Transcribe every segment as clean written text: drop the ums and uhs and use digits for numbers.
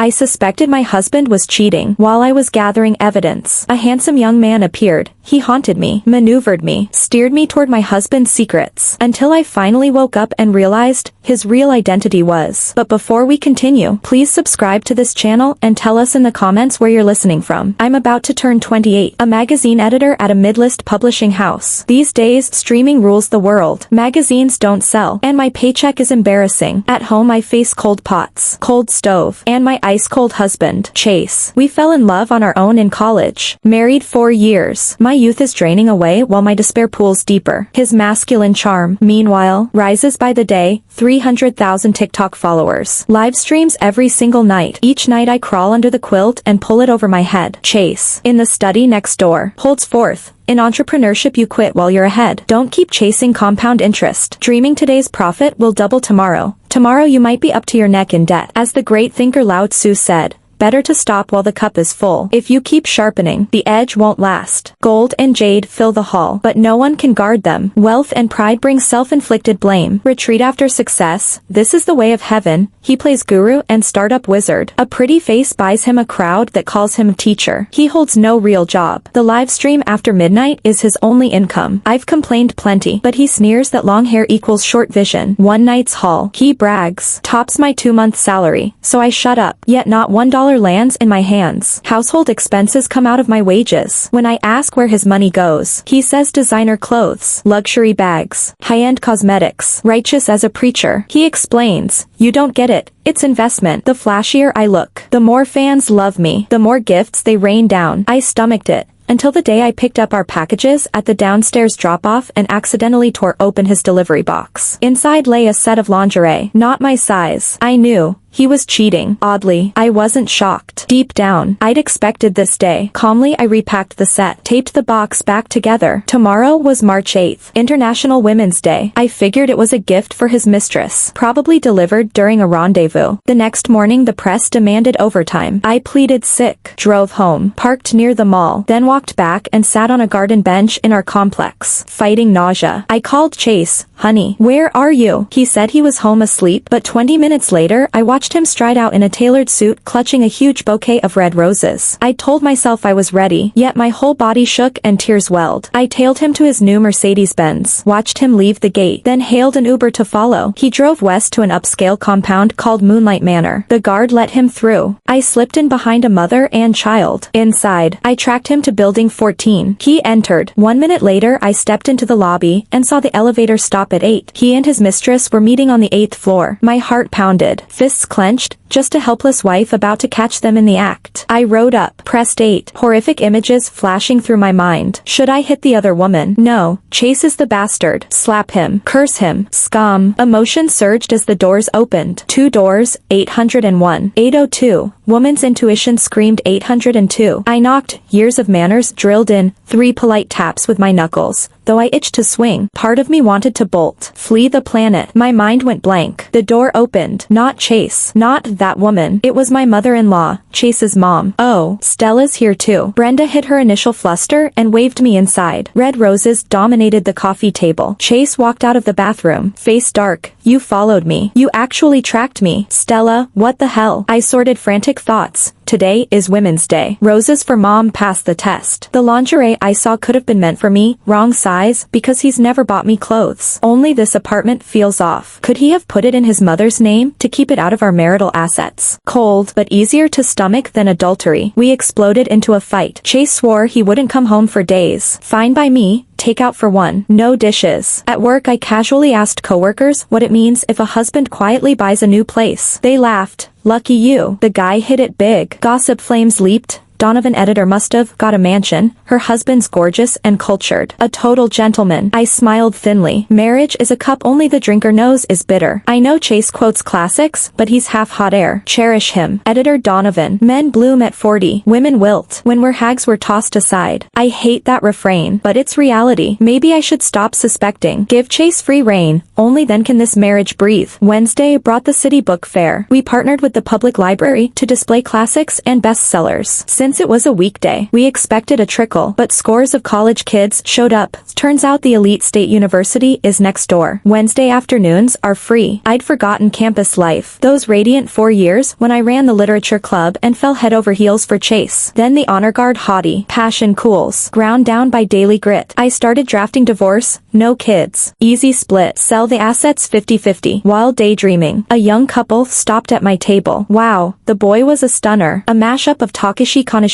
I suspected my husband was cheating. While I was gathering evidence, a handsome young man appeared. He haunted me, maneuvered me, steered me toward my husband's secrets, until I finally woke up and realized his real identity was. But before we continue, please subscribe to this channel and tell us in the comments where you're listening from. I'm about to turn 28, a magazine editor at a mid-list publishing house. These days, streaming rules the world. Magazines don't sell, and my paycheck is embarrassing. At home I face cold pots, cold stove, and my ice-cold husband, Chase. We fell in love on our own in college. Married 4 years. My youth is draining away while my despair pools deeper. His masculine charm, meanwhile, rises by the day. 300,000 TikTok followers. Live streams every single night. Each night I crawl under the quilt and pull it over my head. Chase, in the study next door, holds forth. In entrepreneurship you quit while you're ahead. Don't keep chasing compound interest. Dreaming today's profit will double tomorrow. Tomorrow you might be up to your neck in debt. As the great thinker Lao Tzu said, better to stop while the cup is full. If you keep sharpening, the edge won't last. Gold and jade fill the hall, but no one can guard them. Wealth and pride bring self-inflicted blame. Retreat after success. This is the way of heaven. He plays guru and startup wizard. A pretty face buys him a crowd that calls him teacher. He holds no real job. The live stream after midnight is his only income. I've complained plenty, but he sneers that long hair equals short vision. One night's haul. He brags. Tops my 2-month salary. So I shut up. Yet not $1 lands in my hands. Household expenses come out of my wages. When I ask where his money goes, he says designer clothes, luxury bags, high-end cosmetics. Righteous as a preacher, he explains, you don't get it. It's investment. The flashier I look, the more fans love me, the more gifts they rain down. I stomached it. Until the day I picked up our packages at the downstairs drop-off and accidentally tore open his delivery box. Inside lay a set of lingerie, not my size. I knew. He was cheating. Oddly, I wasn't shocked. Deep down, I'd expected this day. Calmly I repacked the set, taped the box back together. Tomorrow was March 8th, International Women's Day. I figured it was a gift for his mistress, probably delivered during a rendezvous. The next morning the press demanded overtime. I pleaded sick, drove home, parked near the mall, then walked back and sat on a garden bench in our complex, fighting nausea. I called Chase. Honey, where are you? He said he was home asleep, but 20 minutes later I watched him stride out in a tailored suit clutching a huge bouquet of red roses. I told myself I was ready, yet my whole body shook and tears welled. I tailed him to his new Mercedes-Benz, watched him leave the gate, then hailed an Uber to follow. He drove west to an upscale compound called Moonlight Manor. The guard let him through. I slipped in behind a mother and child. Inside, I tracked him to building 14. He entered. 1 minute later I stepped into the lobby and saw the elevator stop at 8. He and his mistress were meeting on the 8th floor. My heart pounded. Fists clenched, just a helpless wife about to catch them in the act. I rode up, pressed 8, horrific images flashing through my mind. Should I hit the other woman? No. Chase is the bastard. Slap him. Curse him. Scum. Emotion surged as the doors opened. 2 doors, 801. 802. Woman's intuition screamed 802. I knocked, years of manners drilled in, 3 polite taps with my knuckles. Though I itched to swing, part of me wanted to bolt, flee the planet. My mind went blank. The door opened. Not Chase. Not that woman. It was my mother-in-law, Chase's mom. Oh, Stella's here too. Brenda hid her initial fluster and waved me inside. Red roses dominated the coffee table. Chase walked out of the bathroom, face dark. You followed me. You actually tracked me. Stella, what the hell? I sorted frantic thoughts. Today is Women's Day. Roses for mom passed the test. The lingerie I saw could have been meant for me, wrong size, because he's never bought me clothes. Only this apartment feels off. Could he have put it in his mother's name to keep it out of our marital assets? Cold, but easier to stomach than adultery. We exploded into a fight. Chase swore he wouldn't come home for days. Fine by me. Takeout for 1. No dishes. At work I casually asked coworkers what it means if a husband quietly buys a new place. They laughed. Lucky you. The guy hit it big. Gossip flames leaped. Donovan editor must have got a mansion. Her husband's gorgeous and cultured. A total gentleman. I smiled thinly. Marriage is a cup only the drinker knows is bitter. I know Chase quotes classics, but he's half hot air. Cherish him. Editor Donovan. Men bloom at 40. Women wilt. When we're hags we're tossed aside. I hate that refrain, but it's reality. Maybe I should stop suspecting. Give Chase free rein. Only then can this marriage breathe. Wednesday brought the city book fair. We partnered with the public library to display classics and bestsellers. Since Since it was a weekday, we expected a trickle, but scores of college kids showed up. Turns out the elite state university is next door. Wednesday afternoons are free. I'd forgotten campus life. Those radiant 4 years when I ran the literature club and fell head over heels for Chase. Then the honor guard hottie. Passion cools. Ground down by daily grit. I started drafting divorce, no kids. Easy split. Sell the assets 50-50. While daydreaming, a young couple stopped at my table. Wow, the boy was a stunner. A mashup of Takeshi Kaneshiro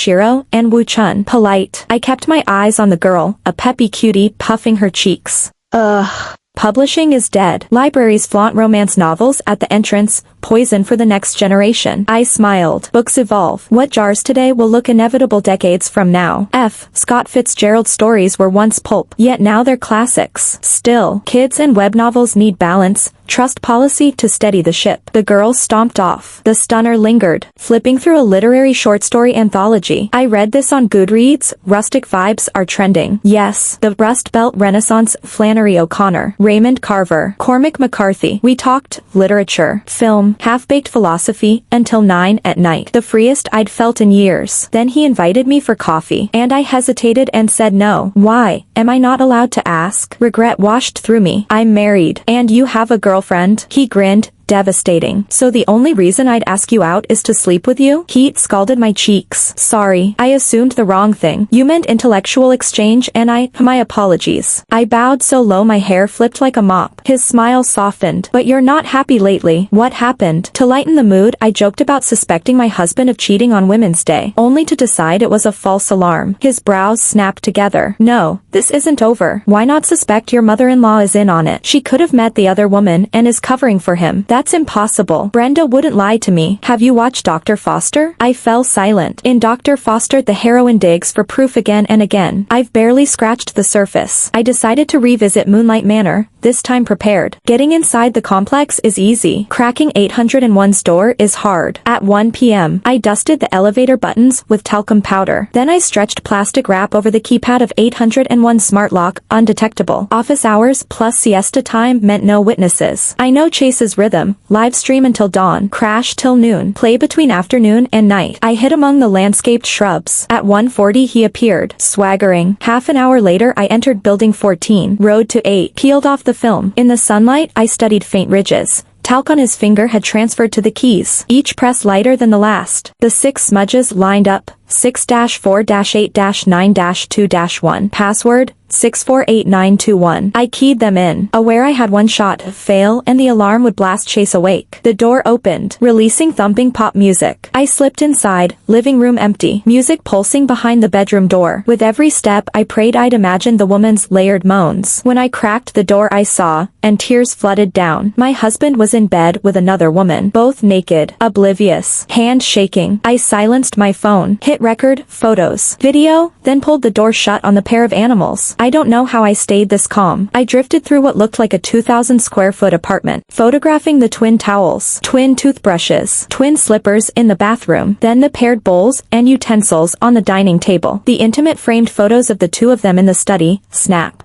and Woo Chun. Polite. I kept my eyes on the girl, a peppy cutie puffing her cheeks. Ugh. Publishing is dead. Libraries flaunt romance novels at the entrance, poison for the next generation. I smiled. Books evolve. What jars today will look inevitable decades from now. Scott Fitzgerald's stories were once pulp, yet now they're classics. Still, kids and web novels need balance, trust policy to steady the ship. The girl stomped off. The stunner lingered, flipping through a literary short story anthology. I read this on Goodreads. Rustic vibes are trending. Yes, the Rust Belt Renaissance. Flannery O'Connor, Raymond Carver, Cormac McCarthy. We talked literature, film, half-baked philosophy until 9 at night. The freest I'd felt in years. Then he invited me for coffee, and I hesitated and said no. Why? Am I not allowed to ask? Regret washed through me. I'm married. And you have a girlfriend? He grinned. Devastating. So the only reason I'd ask you out is to sleep with you? Heat scalded my cheeks. Sorry, I assumed the wrong thing. You meant intellectual exchange and my apologies. I bowed so low my hair flipped like a mop. His smile softened. But you're not happy lately. What happened? To lighten the mood, I joked about suspecting my husband of cheating on Women's Day, only to decide it was a false alarm. His brows snapped together. No, this isn't over. Why not suspect your mother-in-law is in on it? She could have met the other woman and is covering for him. That's impossible. Brenda wouldn't lie to me. Have you watched Dr. Foster? I fell silent. In Dr. Foster, the heroine digs for proof again and again. I've barely scratched the surface. I decided to revisit Moonlight Manor, this time prepared. Getting inside the complex is easy. Cracking 801's door is hard. At 1 p.m., I dusted the elevator buttons with talcum powder. Then I stretched plastic wrap over the keypad of 801 smart lock, undetectable. Office hours plus siesta time meant no witnesses. I know Chase's rhythm. Live stream until dawn, crash till noon, play between afternoon and night. I hid among the landscaped shrubs. At 1:40 he appeared, swaggering. Half an hour later I entered building 14, road to 8, peeled off the film. In the sunlight I studied faint ridges. Talc on his finger had transferred to the keys, each press lighter than the last. The 6 smudges lined up, 6-4-8-9-2-1. Password, 648921. I keyed them in, aware I had one shot, fail, and the alarm would blast Chase awake. The door opened, releasing thumping pop music. I slipped inside, living room empty, music pulsing behind the bedroom door. With every step I prayed I'd imagine the woman's layered moans. When I cracked the door I saw, and tears flooded down. My husband was in bed with another woman, both naked, oblivious, hand shaking. I silenced my phone, hit record, photos, video, then pulled the door shut on the pair of animals. I don't know how I stayed this calm. I drifted through what looked like a 2,000 square foot apartment, photographing the twin towels, twin toothbrushes, twin slippers in the bathroom, then the paired bowls and utensils on the dining table, the intimate framed photos of the two of them in the study, snap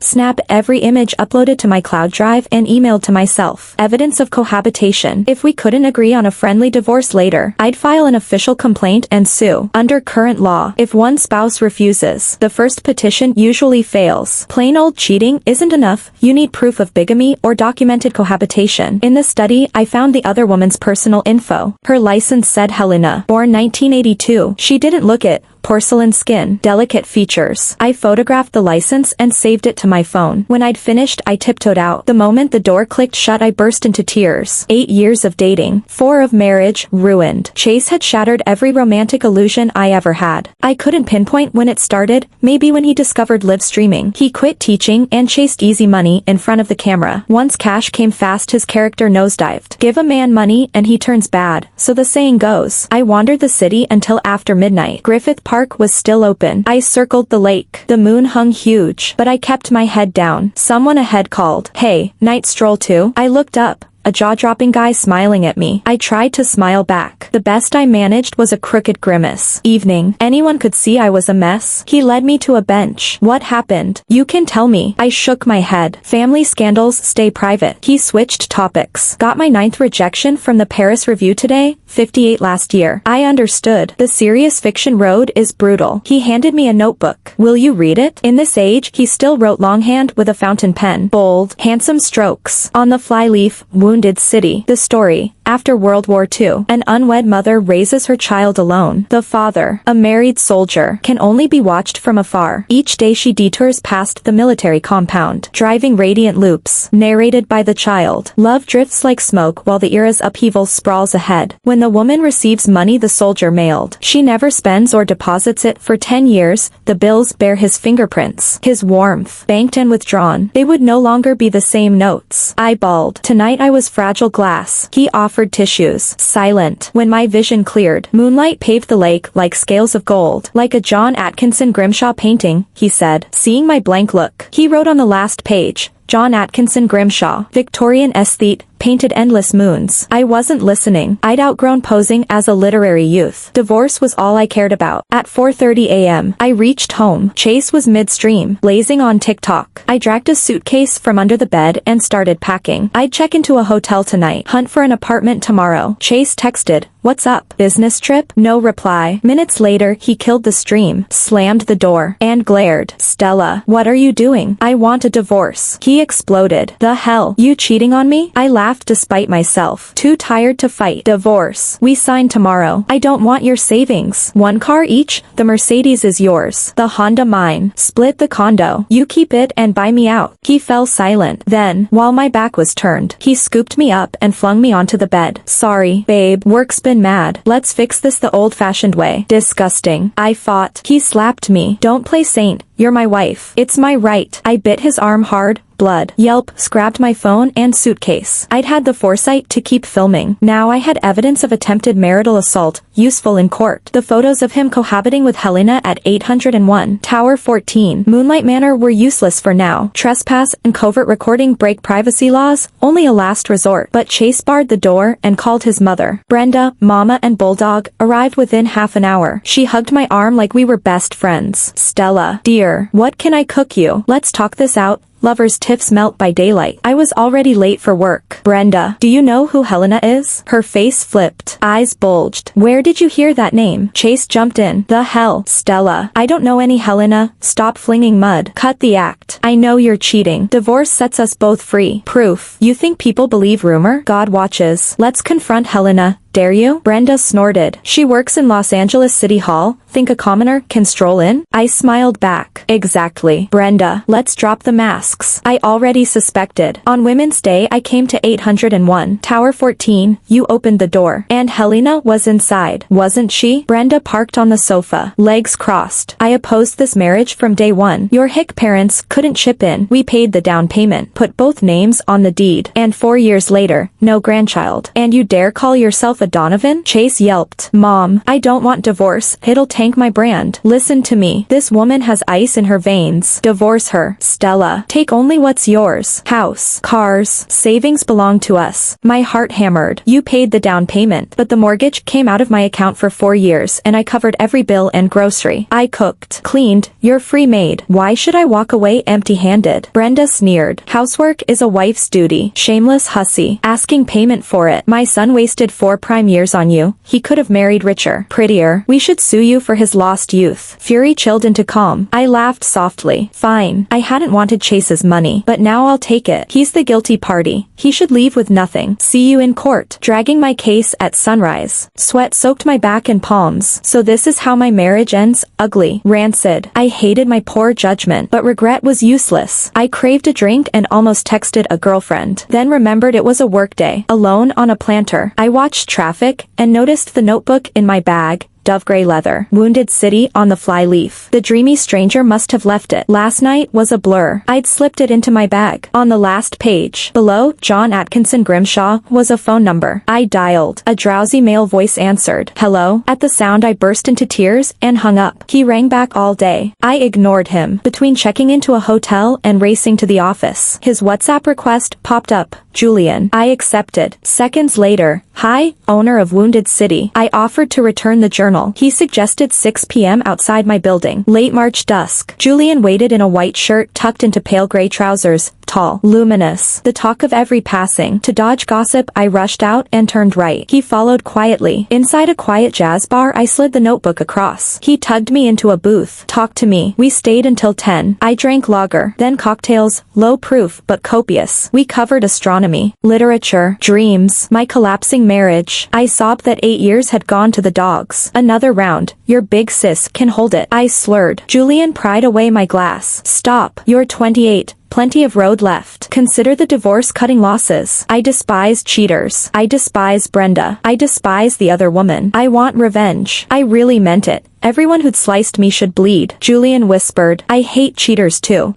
every image uploaded to my cloud drive and emailed to myself. Evidence of cohabitation. If we couldn't agree on a friendly divorce later, I'd file an official complaint and sue. Under current law, if one spouse refuses, the first petition usually fails. Plain old cheating isn't enough, you need proof of bigamy or documented cohabitation. In the study, I found the other woman's personal info. Her license said Helena, born 1982. She didn't look it. Porcelain skin, delicate features. I photographed the license and saved it to my phone. When I'd finished, I tiptoed out. The moment the door clicked shut, I burst into tears. 8 years of dating, 4 of marriage, ruined. Chase had shattered every romantic illusion I ever had. I couldn't pinpoint when it started, maybe when he discovered live streaming. He quit teaching and chased easy money in front of the camera. Once cash came fast, his character nosedived. Give a man money and he turns bad, so the saying goes. I wandered the city until after midnight. Griffith Park was still open. I circled the lake. The moon hung huge, but I kept my head down. Someone ahead called, "Hey, night stroll too?" I looked up. a jaw-dropping guy smiling at me. I tried to smile back. The best I managed was a crooked grimace. Evening. Anyone could see I was a mess. He led me to a bench. What happened? You can tell me. I shook my head. Family scandals stay private. He switched topics. Got my 9th rejection from the Paris Review today, 58 last year. I understood. The serious fiction road is brutal. He handed me a notebook. Will you read it? In this age, he still wrote longhand with a fountain pen. Bold, handsome strokes. On the flyleaf, Wounded City. The story. After World War II, an unwed mother raises her child alone. The father, a married soldier, can only be watched from afar. Each day she detours past the military compound, driving radiant loops. Narrated by the child. Love drifts like smoke while the era's upheaval sprawls ahead. When the woman receives money the soldier mailed, she never spends or deposits it for 10 years. The bills bear his fingerprints, his warmth, banked and withdrawn. They would no longer be the same notes. I bawled. Tonight I was fragile glass. He offered tissues. Silent. When my vision cleared, moonlight paved the lake like scales of gold. Like a John Atkinson Grimshaw painting, he said, seeing my blank look. He wrote on the last page, John Atkinson Grimshaw, Victorian aesthete, painted endless moons. I wasn't listening. I'd outgrown posing as a literary youth. Divorce was all I cared about. At 4:30 a.m., I reached home. Chase was midstream, blazing on TikTok. I dragged a suitcase from under the bed and started packing. I'd check into a hotel tonight, hunt for an apartment tomorrow. Chase texted, "What's up? Business trip?" No reply. Minutes later, he killed the stream, slammed the door, and glared. "Stella, what are you doing? I want a divorce." He exploded. "The hell? You cheating on me?" I laughed despite myself. Too tired to fight. "Divorce. We sign tomorrow. I don't want your savings. 1 car each. The Mercedes is yours. The Honda mine. Split the condo. You keep it and buy me out." He fell silent. Then, while my back was turned, he scooped me up and flung me onto the bed. "Sorry, babe. Work's been mad. Let's fix this the old-fashioned way." Disgusting. I fought. He slapped me. "Don't play saint. You're my wife. It's my right." I bit his arm hard. Blood. Yelp. Grabbed my phone and suitcase. I'd had the foresight to keep filming. Now I had evidence of attempted marital assault, useful in court. The photos of him cohabiting with Helena at 801 Tower 14 Moonlight Manor were useless for now. Trespass and covert recording break privacy laws, only a last resort. But Chase barred the door and called his mother. Brenda, Mama and Bulldog arrived within half an hour. She hugged my arm like we were best friends. "Stella, dear, what can I cook you? Let's talk this out." Lovers' tiffs melt by daylight. I was already late for work. "Brenda, do you know who Helena is?" Her face flipped. Eyes bulged. "Where did you hear that name?" Chase jumped in. "The hell, Stella. I don't know any Helena. Stop flinging mud. Cut the act. I know you're cheating. Divorce sets us both free. Proof. You think people believe rumor? God watches. Let's confront Helena. Dare you?" Brenda snorted. "She works in Los Angeles City Hall. Think a commoner can stroll in?" I smiled back. "Exactly. Brenda, let's drop the masks." I already suspected. On Women's Day I came to 801 Tower 14. You opened the door. And Helena was inside, wasn't she? Brenda parked on the sofa, legs crossed. "I opposed this marriage from day one. Your hick parents couldn't chip in. We paid the down payment, put both names on the deed. And 4 years later, no grandchild. And you dare call yourself a Donovan?" Chase yelped. "Mom, I don't want divorce. It'll tank my brand. Listen to me. This woman has ice in her veins. Divorce her. Stella, take only what's yours. House, cars, savings belong to us." My heart hammered. "You paid the down payment, but the mortgage came out of my account for 4 years and I covered every bill and grocery. I cooked, cleaned. You're free maid. Why should I walk away empty-handed?" Brenda sneered. "Housework is a wife's duty. Shameless hussy. Asking payment for it. My son wasted 4 prime years on you. He could have married richer, prettier. We should sue you for his lost youth." Fury chilled into calm. I laughed softly. "Fine. I hadn't wanted Chase's money, but now I'll take it. He's the guilty party. He should leave with nothing. See you in court." Dragging my case at sunrise. Sweat soaked my back and palms. So this is how my marriage ends? Ugly. Rancid. I hated my poor judgment, but regret was useless. I craved a drink and almost texted a girlfriend. Then remembered it was a workday. Alone on a planter. I watched traffic and noticed the notebook in my bag. dove gray leather. Wounded City on the flyleaf. The dreamy stranger must have left it. Last night was a blur. I'd slipped it into my bag. On the last page, below, John Atkinson Grimshaw, was a phone number. I dialed. A drowsy male voice answered. Hello? At the sound I burst into tears and hung up. He rang back all day. I ignored him. Between checking into a hotel and racing to the office, his WhatsApp request popped up. Julian. I accepted. Seconds later, hi, owner of Wounded City. I offered to return the journal. He suggested 6 p.m. outside my building. Late March dusk. Julian waited in a white shirt tucked into pale gray trousers. Tall, luminous, the talk of every passing. To dodge gossip, I rushed out and turned right. He followed quietly. Inside a quiet jazz bar, I slid the notebook across. He tugged me into a booth. Talked to me. We stayed until 10. I drank lager, then cocktails, low proof but copious. We covered astronomy, literature, dreams, my collapsing marriage. I sobbed that 8 years had gone to the dogs. Another round. Your big sis can hold it. I slurred. Julian pried away my glass. Stop. You're 28. Plenty of road left. Consider the divorce cutting losses. I despise cheaters. I despise Brenda. I despise the other woman. I want revenge. I really meant it. Everyone who'd sliced me should bleed. Julian whispered. I hate cheaters too.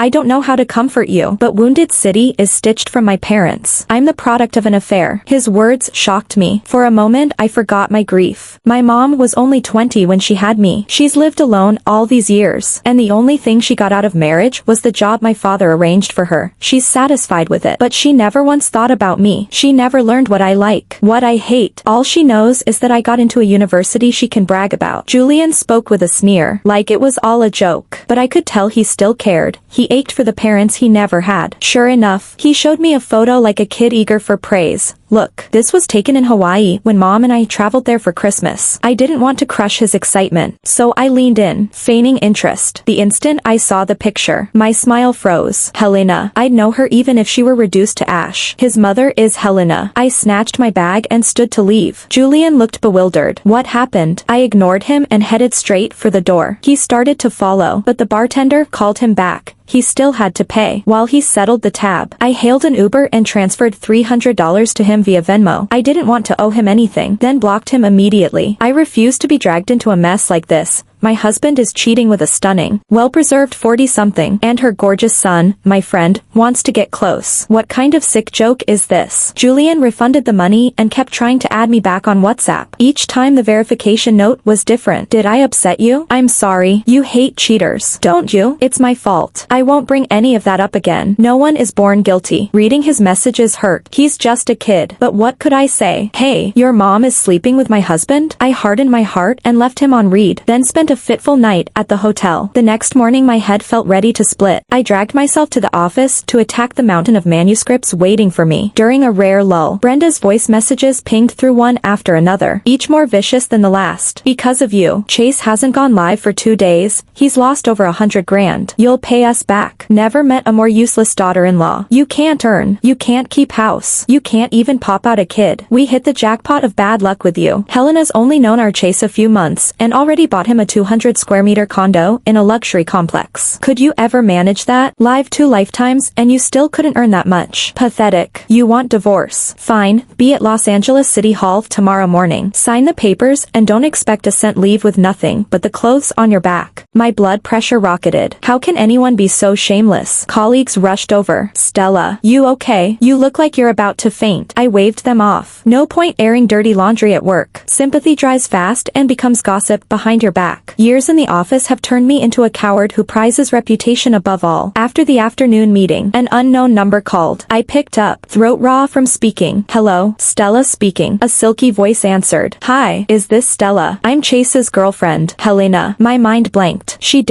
I don't know how to comfort you, but Wounded City is stitched from my parents. I'm the product of an affair. His words shocked me. For a moment I forgot my grief. My mom was only 20 when she had me. She's lived alone all these years, and the only thing she got out of marriage was the job my father arranged for her. She's satisfied with it, but she never once thought about me. She never learned what I like, what I hate. All she knows is that I got into a university she can brag about. Julian spoke with a sneer, like it was all a joke, but I could tell he still cared. He ached for the parents he never had. Sure enough, he showed me a photo like a kid eager for praise. Look, this was taken in Hawaii when Mom and I traveled there for Christmas. I didn't want to crush his excitement, so I leaned in, feigning interest. The instant I saw the picture, my smile froze. Helena. I'd know her even if she were reduced to ash. His mother is Helena. I snatched my bag and stood to leave. Julian looked bewildered. What happened? I ignored him and headed straight for the door. He started to follow, but the bartender called him back. He still had to pay. While he settled the tab, I hailed an Uber and transferred $300 to him via Venmo. I didn't want to owe him anything, then blocked him immediately. I refused to be dragged into a mess like this. My husband is cheating with a stunning, well-preserved 40-something, and her gorgeous son, my friend, wants to get close. What kind of sick joke is this? Julian refunded the money and kept trying to add me back on WhatsApp. Each time the verification note was different. Did I upset you? I'm sorry. You hate cheaters, don't you? It's my fault. I won't bring any of that up again. No one is born guilty. Reading his messages hurt. He's just a kid. But what could I say? Hey, your mom is sleeping with my husband? I hardened my heart and left him on read, then spent a fitful night at the hotel. The next morning my head felt ready to split. I dragged myself to the office to attack the mountain of manuscripts waiting for me. During a rare lull, Brenda's voice messages pinged through one after another, each more vicious than the last. Because of you, Chase hasn't gone live for 2 days. He's lost over 100 grand. You'll pay us back. Never met a more useless daughter-in-law. You can't earn. You can't keep house. You can't even pop out a kid. We hit the jackpot of bad luck with you. Helena's only known our Chase a few months and already bought him a 200 square meter condo in a luxury complex. Could you ever manage that? Live 2 lifetimes and you still couldn't earn that much. Pathetic. You want divorce. Fine. Be at Los Angeles City Hall tomorrow morning. Sign the papers and don't expect to sent leave with nothing but the clothes on your back. My blood pressure rocketed. How can anyone be so shameless? Colleagues rushed over. Stella, you okay? You look like you're about to faint. I waved them off. No point airing dirty laundry at work. Sympathy dries fast and becomes gossip behind your back. Years in the office have turned me into a coward who prizes reputation above all. After the afternoon meeting, an unknown number called. I picked up, throat raw from speaking. Hello, Stella speaking. A silky voice answered. Hi, is this Stella? I'm Chase's girlfriend, Helena. My mind blanked. She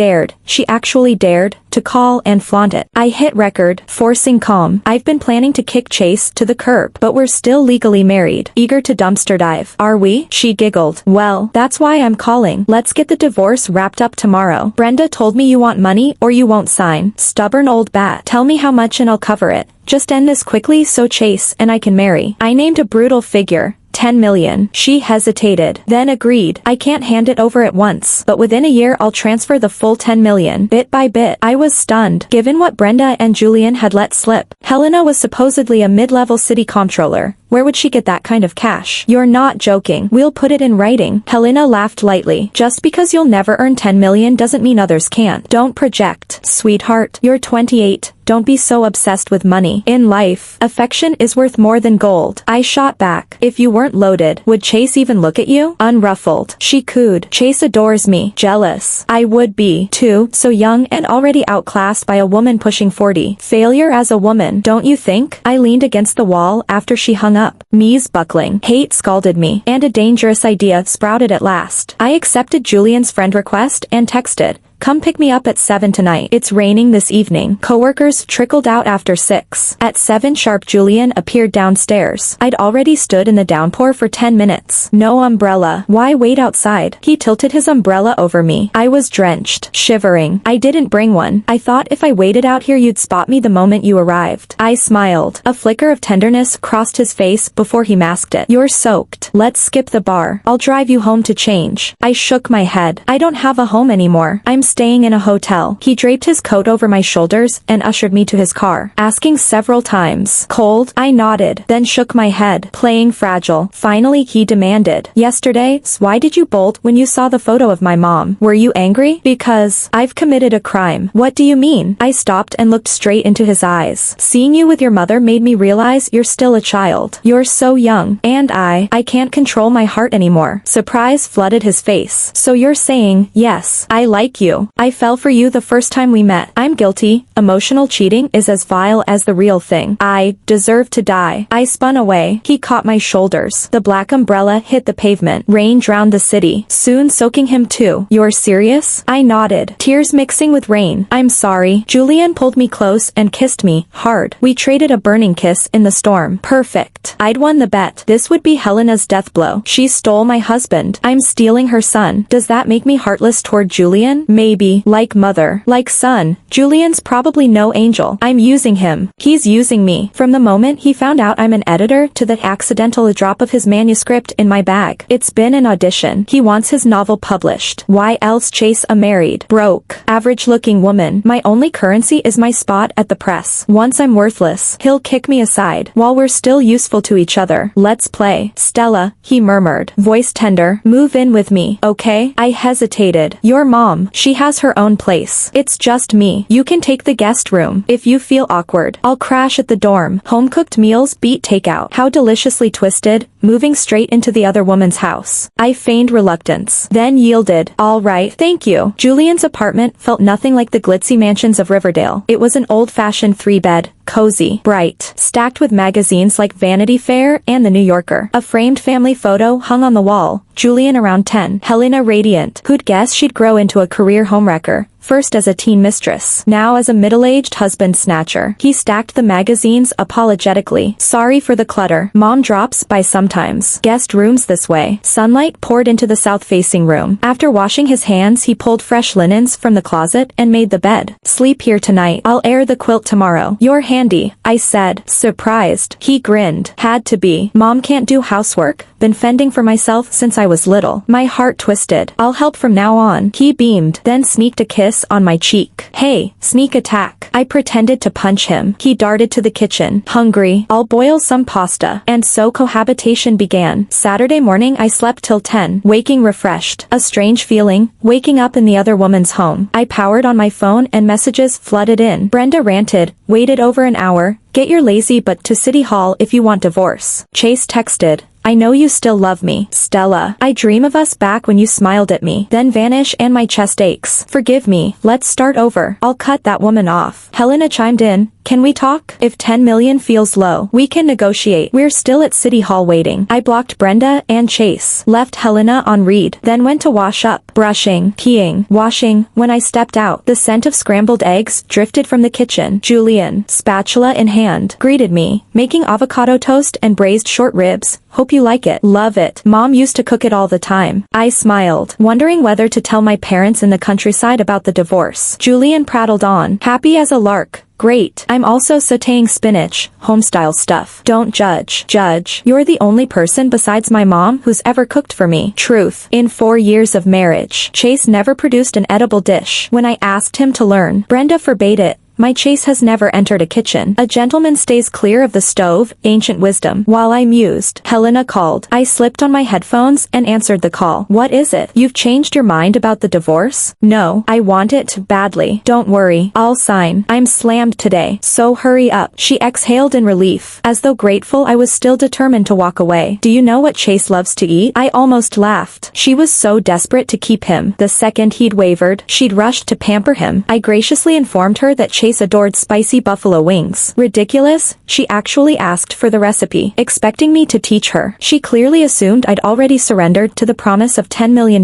actually dared, to call and flaunt it. I hit record, forcing calm. I've been planning to kick Chase to the curb, but we're still legally married. Eager to dumpster dive. Are we? She giggled. Well, that's why I'm calling. Let's get the divorce wrapped up tomorrow. Brenda told me you want money or you won't sign. Stubborn old bat. Tell me how much and I'll cover it. Just end this quickly so Chase and I can marry. I named a brutal figure. 10 million. She hesitated, then agreed. I can't hand it over at once, but within a year I'll transfer the full 10 million, bit by bit. I was stunned, given what Brenda and Julian had let slip. Helena was supposedly a mid-level city comptroller. Where would she get that kind of cash? You're not joking. We'll put it in writing. Helena laughed lightly. Just because you'll never earn 10 million doesn't mean others can't. Don't project, sweetheart. You're 28. Don't be so obsessed with money. In life, affection is worth more than gold. I shot back. If you weren't loaded, would Chase even look at you? Unruffled, she cooed. Chase adores me. Jealous. I would be, too, so young and already outclassed by a woman pushing 40. Failure as a woman, don't you think? I leaned against the wall after she hung up, knees buckling. Hate scalded me, and a dangerous idea sprouted at last. I accepted Julian's friend request and texted, "Come pick me up at 7 tonight. It's raining this evening." Coworkers trickled out after 6. At 7 sharp Julian appeared downstairs. I'd already stood in the downpour for 10 minutes. No umbrella. Why wait outside? He tilted his umbrella over me. I was drenched, shivering. I didn't bring one. I thought if I waited out here you'd spot me the moment you arrived. I smiled. A flicker of tenderness crossed his face before he masked it. You're soaked. Let's skip the bar. I'll drive you home to change. I shook my head. I don't have a home anymore. I'm staying in a hotel. He draped his coat over my shoulders and ushered me to his car, asking several times. Cold? I nodded, then shook my head, playing fragile. Finally he demanded, "Yesterday, why did you bolt when you saw the photo of my mom? Were you angry?" "Because I've committed a crime." "What do you mean?" I stopped and looked straight into his eyes. "Seeing you with your mother made me realize you're still a child. You're so young, and I can't control my heart anymore." Surprise flooded his face. "So you're saying, yes, I like you. I fell for you the first time we met. I'm guilty. Emotional cheating is as vile as the real thing. I deserve to die." I spun away. He caught my shoulders. The black umbrella hit the pavement. Rain drowned the city, soon soaking him too. "You're serious?" I nodded, tears mixing with rain. "I'm sorry." Julian pulled me close and kissed me, hard. We traded a burning kiss in the storm. Perfect. I'd won the bet. This would be Helena's death blow. She stole my husband. I'm stealing her son. Does that make me heartless toward Julian? Maybe. Like mother. Like son. Julian's probably no angel. I'm using him. He's using me. From the moment he found out I'm an editor to the accidental drop of his manuscript in my bag. It's been an audition. He wants his novel published. Why else chase a married, broke, average-looking woman? My only currency is my spot at the press. Once I'm worthless, he'll kick me aside. While we're still useful to each other, let's play. "Stella," he murmured, voice tender, "move in with me, okay?" I hesitated. "Your mom, she has her own place. It's just me. You can take the guest room. If you feel awkward, I'll crash at the dorm." Home-cooked meals beat takeout. How deliciously twisted, moving straight into the other woman's house. I feigned reluctance, then yielded. "All right, thank you." Julian's apartment felt nothing like the glitzy mansions of Riverdale. It was an old-fashioned 3-bed, cozy, bright, stacked with magazines like Vanity Fair and The New Yorker. A framed family photo hung on the wall. Julian around 10, Helena radiant. Who'd guess she'd grow into a career homewrecker? First as a teen mistress, now as a middle-aged husband snatcher. He stacked the magazines apologetically. "Sorry for the clutter. Mom drops by sometimes. Guest rooms this way." Sunlight poured into the south-facing room. After washing his hands he pulled fresh linens from the closet and made the bed. "Sleep here tonight. I'll air the quilt tomorrow." "You're handy," I said, surprised. He grinned. "Had to be. Mom can't do housework. Been fending for myself since I was little." My heart twisted. "I'll help from now on." He beamed, then sneaked a kiss on my cheek. "Hey, sneak attack." I pretended to punch him. He darted to the kitchen. "Hungry? I'll boil some pasta." And so cohabitation began. Saturday morning I slept till 10, waking refreshed. A strange feeling, waking up in the other woman's home. I powered on my phone and messages flooded in. Brenda ranted, "Waited over an hour. Get your lazy butt to City Hall if you want divorce." Chase texted, "I know you still love me, Stella. I dream of us back when you smiled at me, then vanish and my chest aches. Forgive me, let's start over. I'll cut that woman off." Helena chimed in, "Can we talk? If 10 million feels low, we can negotiate. We're still at City Hall waiting." I blocked Brenda and Chase, left Helena on read, then went to wash up, brushing, peeing, washing. When I stepped out, the scent of scrambled eggs drifted from the kitchen. Julian, spatula in hand, greeted me, making avocado toast and braised short ribs, Hope you like it. Love it. Mom used to cook it all the time. I smiled, wondering whether to tell my parents in the countryside about the divorce. Julian prattled on, happy as a lark. Great. I'm also sautéing spinach, home-style stuff. Don't judge. Judge. You're the only person besides my mom who's ever cooked for me. Truth. In 4 years of marriage, Chase never produced an edible dish. When I asked him to learn, Brenda forbade it. My Chase has never entered a kitchen. A gentleman stays clear of the stove, ancient wisdom. While I mused, Helena called. I slipped on my headphones and answered the call. What is it? You've changed your mind about the divorce? No, I want it badly. Don't worry, I'll sign. I'm slammed today, so hurry up. She exhaled in relief, as though grateful I was still determined to walk away. Do you know what Chase loves to eat? I almost laughed. She was so desperate to keep him. The second he'd wavered, she'd rushed to pamper him. I graciously informed her that Chase adored spicy buffalo wings. Ridiculous, she actually asked for the recipe, expecting me to teach her. She clearly assumed I'd already surrendered to the promise of $10 million.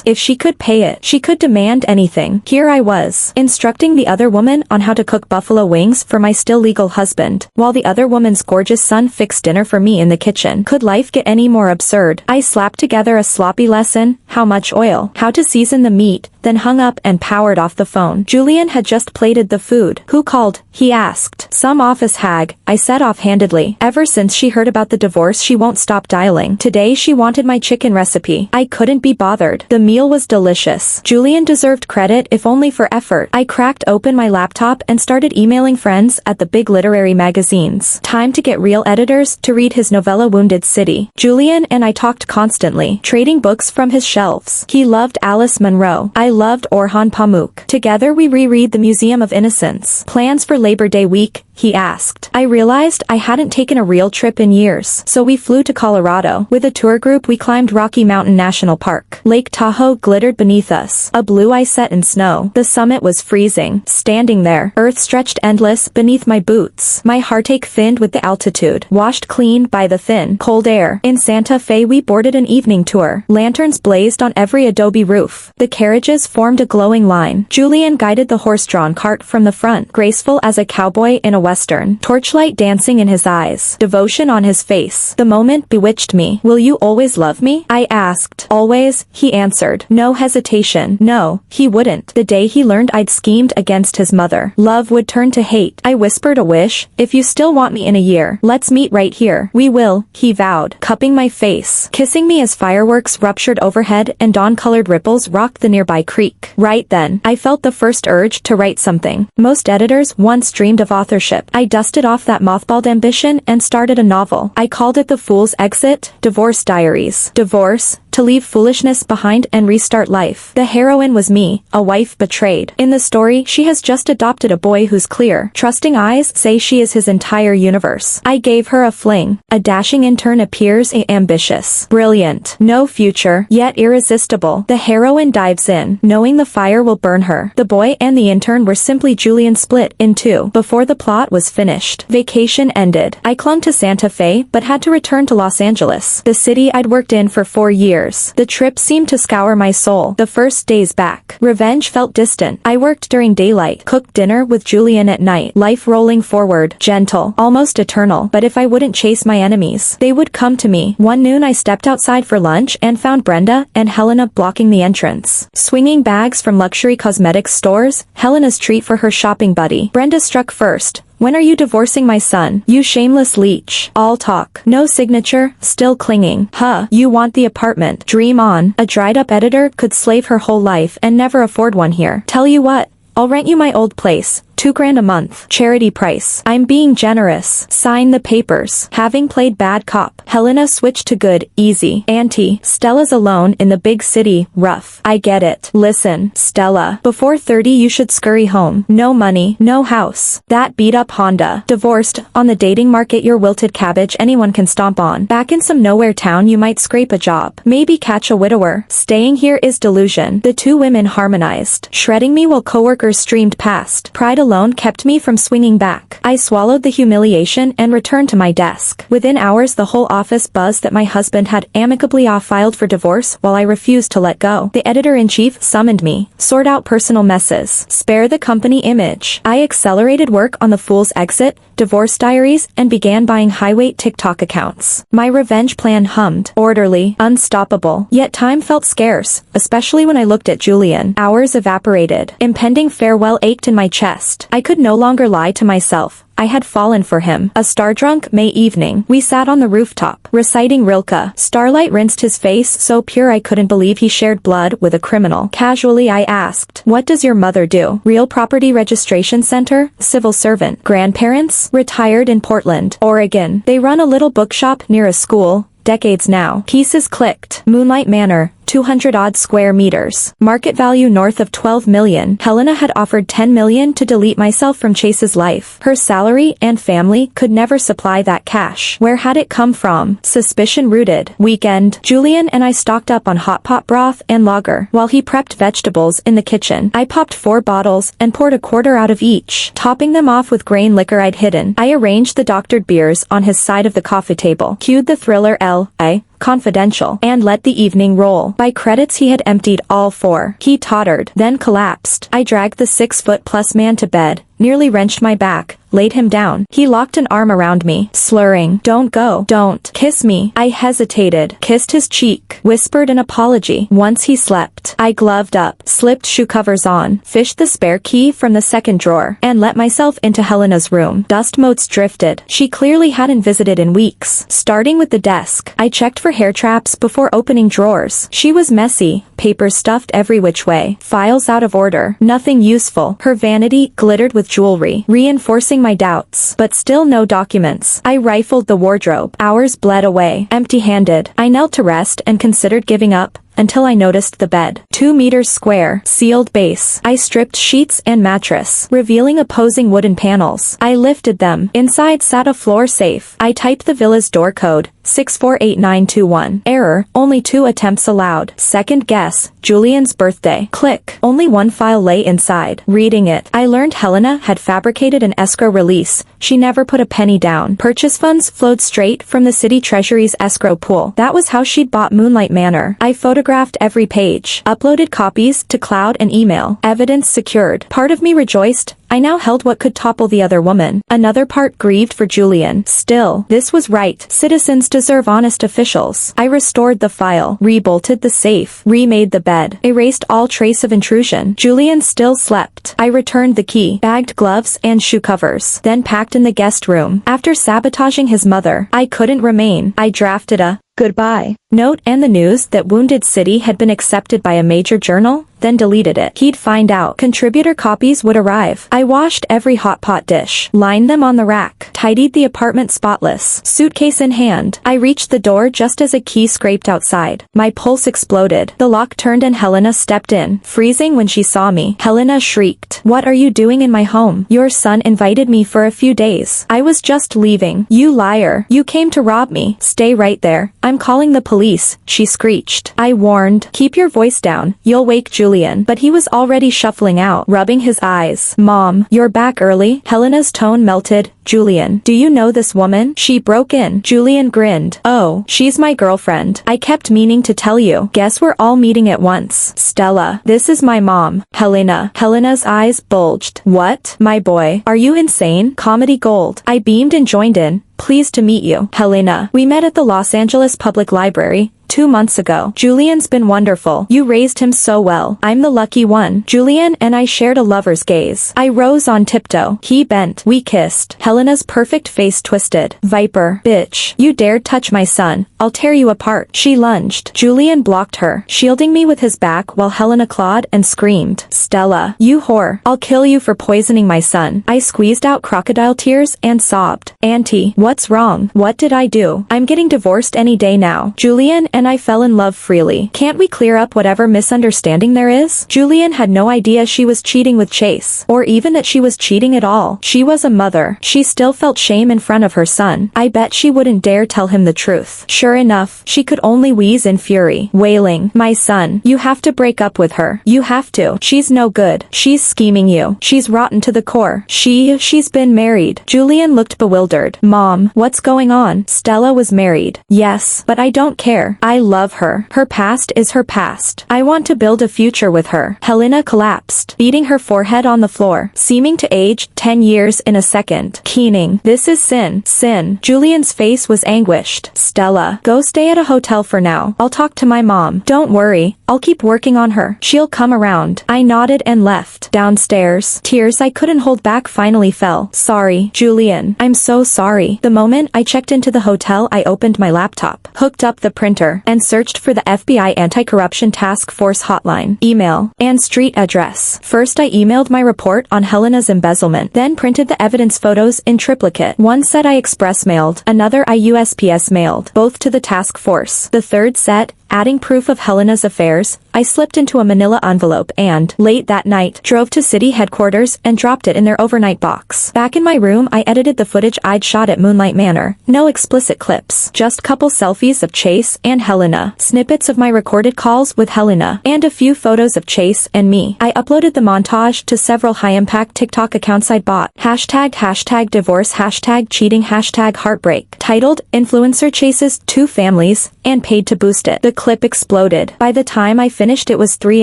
If she could pay it, she could demand anything. Here I was, instructing the other woman on how to cook buffalo wings for my still legal husband, while the other woman's gorgeous son fixed dinner for me in the kitchen. Could life get any more absurd? I slapped together a sloppy lesson, how much oil, how to season the meat, then hung up and powered off the phone. Julian had just plated the food. Who called? He asked. Some office hag, I said offhandedly. Ever since she heard about the divorce she won't stop dialing. Today she wanted my chicken recipe. I couldn't be bothered. The meal was delicious. Julian deserved credit if only for effort. I cracked open my laptop and started emailing friends at the big literary magazines. Time to get real editors to read his novella Wounded City. Julian and I talked constantly, trading books from his shelves. He loved Alice Munro. I loved Orhan Pamuk. Together we reread The Museum of Innocence. Plans for Labor Day week? He asked. I realized I hadn't taken a real trip in years, so we flew to Colorado. With a tour group we climbed Rocky Mountain National Park. Lake Tahoe glittered beneath us, a blue ice set in snow. The summit was freezing. Standing there, earth stretched endless beneath my boots. My heartache thinned with the altitude, washed clean by the thin, cold air. In Santa Fe we boarded an evening tour. Lanterns blazed on every adobe roof. The carriages formed a glowing line. Julian guided the horse-drawn cart from the front, graceful as a cowboy in a western, torchlight dancing in his eyes, devotion on his face. The moment bewitched me. Will you always love me? I asked. Always, he answered. No hesitation. No, he wouldn't. The day he learned I'd schemed against his mother, love would turn to hate. I whispered a wish. If you still want me in a year, let's meet right here. We will, he vowed, cupping my face, kissing me as fireworks ruptured overhead and dawn-colored ripples rocked the nearby creek. Right then, I felt the first urge to write something. Most editors once dreamed of authorship. I dusted off that mothballed ambition and started a novel. I called it The Fool's Exit, Divorce Diaries. Divorce, to leave foolishness behind and restart life. The heroine was me, a wife betrayed. In the story, she has just adopted a boy whose clear, trusting eyes say she is his entire universe. I gave her a fling. A dashing intern appears ambitious, brilliant, no future, yet irresistible. The heroine dives in, knowing the fire will burn her. The boy and the intern were simply Julian split in two. Before the plot was finished, vacation ended. I clung to Santa Fe but had to return to Los Angeles, the city I'd worked in for 4 years. The trip seemed to scour my soul. The first days back, revenge felt distant. I worked during daylight, cooked dinner with Julian at night, life rolling forward, gentle, almost eternal. But if I wouldn't chase my enemies, they would come to me. One noon I stepped outside for lunch and found Brenda and Helena blocking the entrance. Swinging bags from luxury cosmetics stores, Helena's treat for her shopping buddy. Brenda struck first. When are you divorcing my son? You shameless leech. All talk. No signature, still clinging. Huh, you want the apartment. Dream on. A dried-up editor could slave her whole life and never afford one here. Tell you what, I'll rent you my old place. $2,000 a month. Charity price. I'm being generous. Sign the papers. Having played bad cop, Helena switched to good, easy. Auntie, Stella's alone in the big city, rough. I get it. Listen, Stella. Before 30 you should scurry home. No money, no house. That beat-up Honda. Divorced, on the dating market you're wilted cabbage anyone can stomp on. Back in some nowhere town you might scrape a job. Maybe catch a widower. Staying here is delusion. The two women harmonized, shredding me while coworkers streamed past. Pride alone kept me from swinging back. I swallowed the humiliation and returned to my desk. Within hours the whole office buzzed that my husband had amicably filed for divorce while I refused to let go. The editor-in-chief summoned me, sort out personal messes, spare the company image. I accelerated work on the fool's exit, divorce diaries, and began buying high-weight TikTok accounts. My revenge plan hummed, orderly, unstoppable. Yet time felt scarce, especially when I looked at Julian. Hours evaporated. Impending farewell ached in my chest. I could no longer lie to myself. I had fallen for him. A star-drunk May evening, we sat on the rooftop, reciting Rilke. Starlight rinsed his face so pure I couldn't believe he shared blood with a criminal. Casually I asked, "What does your mother do?" "Real Property Registration Center, civil servant." "Grandparents?" "Retired in Portland, Oregon. They run a little bookshop near a school. Decades now." Pieces clicked. Moonlight Manor. 200-odd square meters. Market value north of 12 million. Helena had offered 10 million to delete myself from Chase's life. Her salary and family could never supply that cash. Where had it come from? Suspicion rooted. Weekend. Julian and I stocked up on hot pot broth and lager, while he prepped vegetables in the kitchen. I popped 4 bottles and poured a quarter out of each, topping them off with grain liquor I'd hidden. I arranged the doctored beers on his side of the coffee table, cued the thriller L.I. Confidential, and let the evening roll. By credits he had emptied all 4. He tottered, then collapsed. I dragged the 6-foot-plus man to bed, nearly wrenched my back, laid him down. He locked an arm around me, slurring, "Don't go. Don't. Kiss me." I hesitated, kissed his cheek, whispered an apology. Once he slept, I gloved up, slipped shoe covers on, fished the spare key from the second drawer, and let myself into Helena's room. Dust motes drifted. She clearly hadn't visited in weeks. Starting with the desk, I checked for hair traps before opening drawers. She was messy, papers stuffed every which way, files out of order, nothing useful. Her vanity glittered with jewelry, reinforcing my doubts, but still no documents. I rifled the wardrobe. Hours bled away, empty-handed. I knelt to rest and considered giving up, until I noticed the bed. 2 meters square, sealed base. I stripped sheets and mattress, revealing opposing wooden panels. I lifted them. Inside sat a floor safe. I typed the villa's door code, 648921. Error, only 2 attempts allowed. Second guess, Julian's birthday. Click. Only 1 file lay inside. Reading it, I learned Helena had fabricated an escrow release. She never put a penny down. Purchase funds flowed straight from the city treasury's escrow pool. That was how she'd bought Moonlight Manor. I photographed every page, uploaded copies to cloud and email. Evidence secured. Part of me rejoiced. I now held what could topple the other woman. Another part grieved for Julian. Still, this was right. Citizens deserve honest officials. I restored the file, rebolted the safe, remade the bed, erased all trace of intrusion. Julian still slept. I returned the key, bagged gloves and shoe covers, then packed in the guest room. After sabotaging his mother, I couldn't remain. I drafted a goodbye note and the news that Wounded City had been accepted by a major journal, then deleted it. He'd find out. Contributor copies would arrive. I washed every hot pot dish, lined them on the rack, tidied the apartment spotless, suitcase in hand. I reached the door just as a key scraped outside. My pulse exploded. The lock turned and Helena stepped in, freezing when she saw me. Helena shrieked, "What are you doing in my home? Your son invited me for a few days. I was just leaving." "You liar. You came to rob me." "Stay right there. I'm calling the police," she screeched. I warned, "Keep your voice down. You'll wake Julian." But he was already shuffling out, rubbing his eyes. "Mom, you're back early?" Helena's tone melted. "Julian, do you know this woman?" She broke in. Julian grinned. "Oh, she's my girlfriend. I kept meaning to tell you. Guess we're all meeting at once." "Stella, this is my mom." "Helena." Helena's eyes bulged. "What? My boy. Are you insane?" Comedy gold. I beamed and joined in. "Pleased to meet you, Helena. We met at the Los Angeles Public Library 2 months ago. Julian's been wonderful. You raised him so well. I'm the lucky one." Julian and I shared a lover's gaze. I rose on tiptoe. He bent. We kissed. Helena's perfect face twisted. "Viper. Bitch. You dared touch my son. I'll tear you apart." She lunged. Julian blocked her, shielding me with his back while Helena clawed and screamed. "Stella. You whore. I'll kill you for poisoning my son." I squeezed out crocodile tears and sobbed. "Auntie, what What's wrong? What did I do? I'm getting divorced any day now. Julian and I fell in love freely. Can't we clear up whatever misunderstanding there is? Julian had no idea she was cheating with Chase, or even that she was cheating at all. She was a mother. She still felt shame in front of her son. I bet she wouldn't dare tell him the truth. Sure enough, she could only wheeze in fury, wailing, "My son, you have to break up with her. You have to. She's no good. She's scheming you. She's rotten to the core. She's been married." Julian looked bewildered. "Mom, what's going on?" "Stella was married." "Yes, but I don't care. I love her. Her past is her past. I want to build a future with her." Helena collapsed, beating her forehead on the floor, seeming to age 10 years in a second. Keening, "This is sin. Sin." Julian's face was anguished. "Stella, go stay at a hotel for now. I'll talk to my mom." "Don't worry. I'll keep working on her. She'll come around." I nodded and left. Downstairs, tears I couldn't hold back finally fell. "Sorry, Julian. I'm so sorry." The moment I checked into the hotel, I opened my laptop, hooked up the printer, and searched for the FBI Anti-Corruption Task Force hotline, email, and street address. First I emailed my report on Helena's embezzlement, then printed the evidence photos in triplicate. One set I express mailed, another I USPS mailed, both to the task force. The third set, adding proof of Helena's affairs, I slipped into a manila envelope and, late that night, drove to city headquarters and dropped it in their overnight box. Back in my room, I edited the footage I'd shot at Moonlight Manor. No explicit clips, just couple selfies of Chase and Helena, snippets of my recorded calls with Helena, and a few photos of Chase and me. I uploaded the montage to several high-impact TikTok accounts I'd bought. Hashtag divorce, hashtag cheating, hashtag heartbreak. Titled, Influencer Chases Two Families, and paid to boost it. The clip exploded. By the time I finished it was 3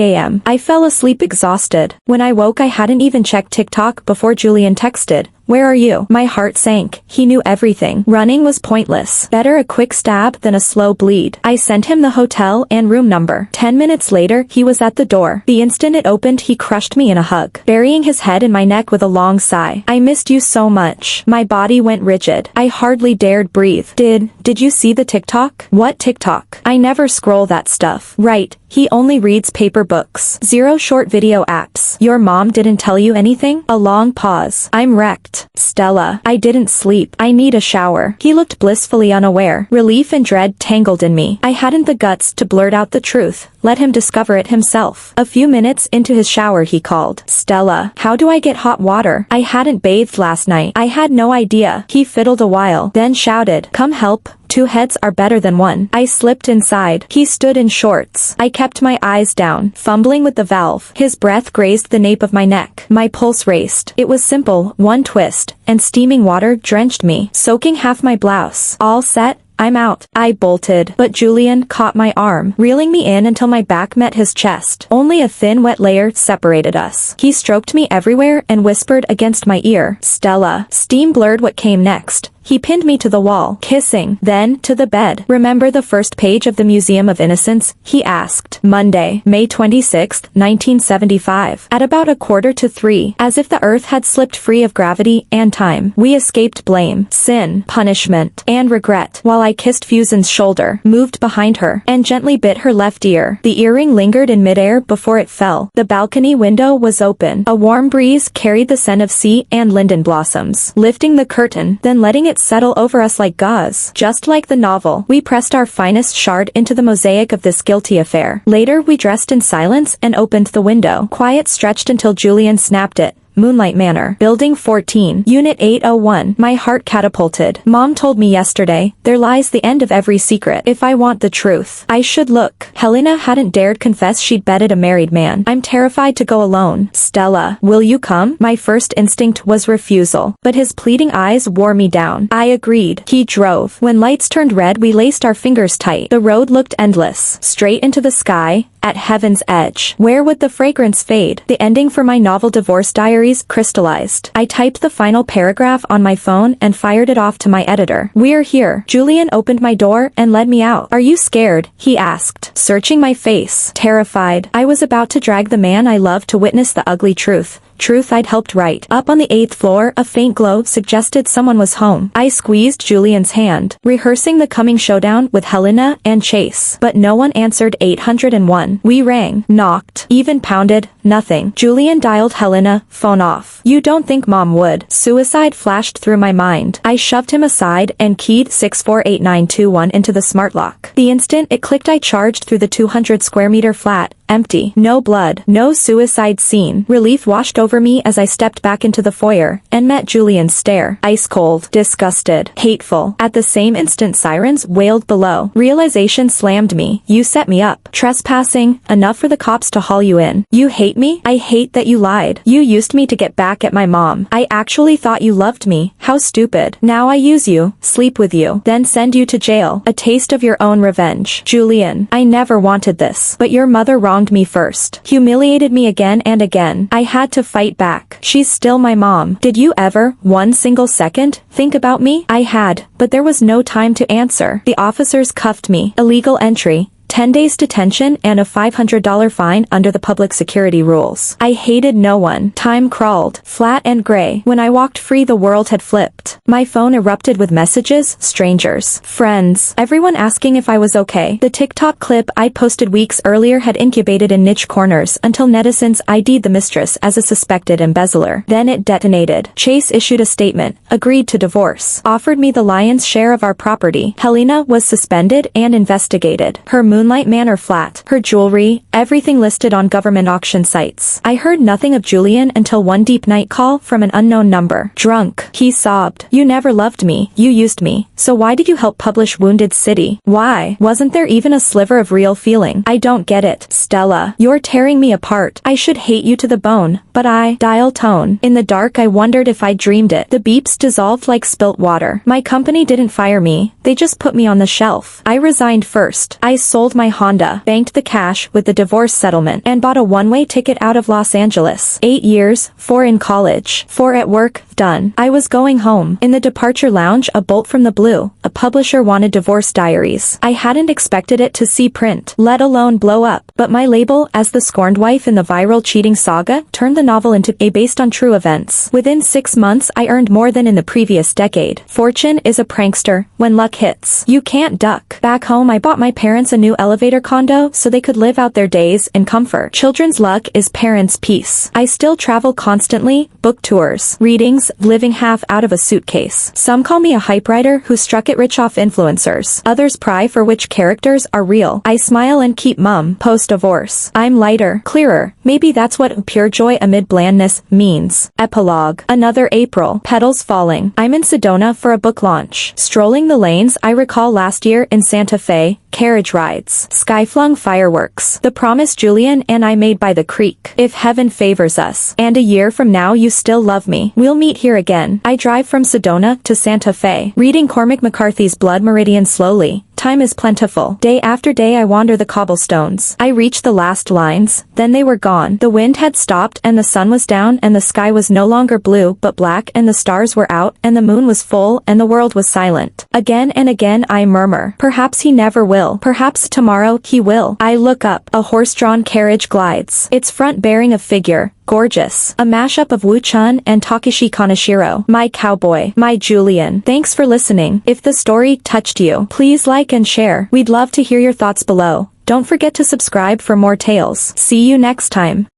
a.m. I fell asleep exhausted. When I woke I hadn't even checked TikTok before Julian texted, "Where are you?" My heart sank. He knew everything. Running was pointless. Better a quick stab than a slow bleed. I sent him the hotel and room number. 10 minutes later, he was at the door. The instant it opened, he crushed me in a hug, burying his head in my neck with a long sigh. "I missed you so much." My body went rigid. I hardly dared breathe. Did you see the TikTok?" "What TikTok? I never scroll that stuff." "Right. He only reads paper books. Zero short video apps." "Your mom didn't tell you anything?" A long pause. "I'm wrecked. Stella, I didn't sleep. I need a shower." He looked blissfully unaware. Relief and dread tangled in me. I hadn't the guts to blurt out the truth. Let him discover it himself. A few minutes into his shower he called, "Stella, how do I get hot water? I hadn't bathed last night." I had no idea. He fiddled a while, then shouted, "Come help. Two heads are better than one." I slipped inside. He stood in shorts. I kept my eyes down, fumbling with the valve. His breath grazed the nape of my neck. My pulse raced. It was simple, one twist, and steaming water drenched me, soaking half my blouse. "All set? I'm out." I bolted, but Julian caught my arm, reeling me in until my back met his chest. Only a thin wet layer separated us. He stroked me everywhere and whispered against my ear, "Stella." Steam blurred what came next. He pinned me to the wall, kissing, then to the bed. "Remember the first page of the Museum of Innocence?" he asked. Monday, May 26, 1975. At about 2:45, as if the earth had slipped free of gravity and time, we escaped blame, sin, punishment, and regret, while I kissed Fusion's shoulder, moved behind her, and gently bit her left ear. The earring lingered in midair before it fell. The balcony window was open. A warm breeze carried the scent of sea and linden blossoms, lifting the curtain, then letting it settle over us like gauze. Just like the novel, we pressed our finest shard into the mosaic of this guilty affair. Later we dressed in silence and opened the window. Quiet stretched until Julian snapped it. Moonlight Manor, Building 14, Unit 801. My heart catapulted. Mom told me yesterday, there lies the end of every secret. If I want the truth, I should look. Helena hadn't dared confess she'd betted a married man. I'm terrified to go alone. "Stella, will you come?" My first instinct was refusal, but his pleading eyes wore me down. I agreed. He drove. When lights turned red, we laced our fingers tight. The road looked endless, straight into the sky, at heaven's edge. Where would the fragrance fade? The ending for my novel Divorce Diaries crystallized. I typed the final paragraph on my phone and fired it off to my editor. "We're here." Julian opened my door and led me out. "Are you scared?" he asked, searching my face. Terrified. I was about to drag the man I loved to witness the ugly truth. Truth, I'd helped write. Up on the 8th floor, a faint glow suggested someone was home. I squeezed Julian's hand, rehearsing the coming showdown with Helena and Chase. But no one answered. 801. We rang, knocked, even pounded, nothing. Julian dialed Helena, phone off. You don't think Mom would? Suicide flashed through my mind. I shoved him aside and keyed 648921 into the smart lock. The instant it clicked, I charged through the 200 square meter flat. Empty. No blood. No suicide scene. Relief washed over me as I stepped back into the foyer and met Julian's stare. Ice cold. Disgusted. Hateful. At the same instant, sirens wailed below. Realization slammed me. You set me up. Trespassing. Enough for the cops to haul you in. You hate me? I hate that you lied. You used me to get back at my mom. I actually thought you loved me. How stupid. Now I use you, sleep with you, then send you to jail. A taste of your own revenge. Julian, I never wanted this. But your mother wronged me first. Humiliated me again and again. I had to fight back. She's still my mom. Did you ever, one single second, think about me? I had, but there was no time to answer. The officers cuffed me. Illegal entry. 10 days detention and a $500 fine under the public security rules. I hated no one. Time crawled, flat and gray. When I walked free, the world had flipped. My phone erupted with messages, strangers, friends, everyone asking if I was okay. The TikTok clip I'd posted weeks earlier had incubated in niche corners until netizens ID'd the mistress as a suspected embezzler. Then it detonated. Chase issued a statement, agreed to divorce, offered me the lion's share of our property. Helena was suspended and investigated. Her Moonlight Manor flat, her jewelry, everything listed on government auction sites. I heard nothing of Julian until one deep night call from an unknown number. Drunk, he sobbed. You never loved me. You used me. So why did you help publish Wounded City? Why? Wasn't there even a sliver of real feeling? I don't get it. Stella, you're tearing me apart. I should hate you to the bone, but I dial tone. In the dark, I wondered if I dreamed it. The beeps dissolved like spilt water. My company didn't fire me. They just put me on the shelf. I resigned first. I sold my Honda, banked the cash with the divorce settlement, and bought a one-way ticket out of Los Angeles. 8 years, 4 in college, 4 at work, done. I was going home. In the departure lounge, a bolt from the blue, a publisher wanted divorce diaries. I hadn't expected it to see print, let alone blow up, but my label as the scorned wife in the viral cheating saga turned the novel into a based on true events. Within 6 months, I earned more than in the previous decade. Fortune is a prankster when luck hits. You can't duck. Back home, I bought my parents a new elevator condo so they could live out their days in comfort. Children's luck is parents' peace. I still travel constantly, book tours, readings, living half out of a suitcase. Some call me a hype writer who struck it rich off influencers. Others pry for which characters are real. I smile and keep mum post-divorce. I'm lighter, clearer. Maybe that's what pure joy amid blandness means. Epilogue. Another April. Petals falling. I'm in Sedona for a book launch. Strolling the lanes I recall last year in Santa Fe. Carriage rides. Skyflung fireworks. The promise Julian and I made by the creek. If heaven favors us, and a year from now you still love me, we'll meet here again. I drive from Sedona to Santa Fe, reading Cormac McCarthy's Blood Meridian slowly. Time is plentiful. Day after day I wander the cobblestones. I reach the last lines, then they were gone. The wind had stopped and the sun was down and the sky was no longer blue but black and the stars were out and the moon was full and the world was silent. Again and again I murmur, perhaps he never will. Perhaps tomorrow he will. I look up. A horse-drawn carriage glides. Its front bearing a figure. Gorgeous. A mashup of Wu Chun and Takeshi Kaneshiro. My cowboy. My Julian. Thanks for listening. If the story touched you, please like and share. We'd love to hear your thoughts below. Don't forget to subscribe for more tales. See you next time.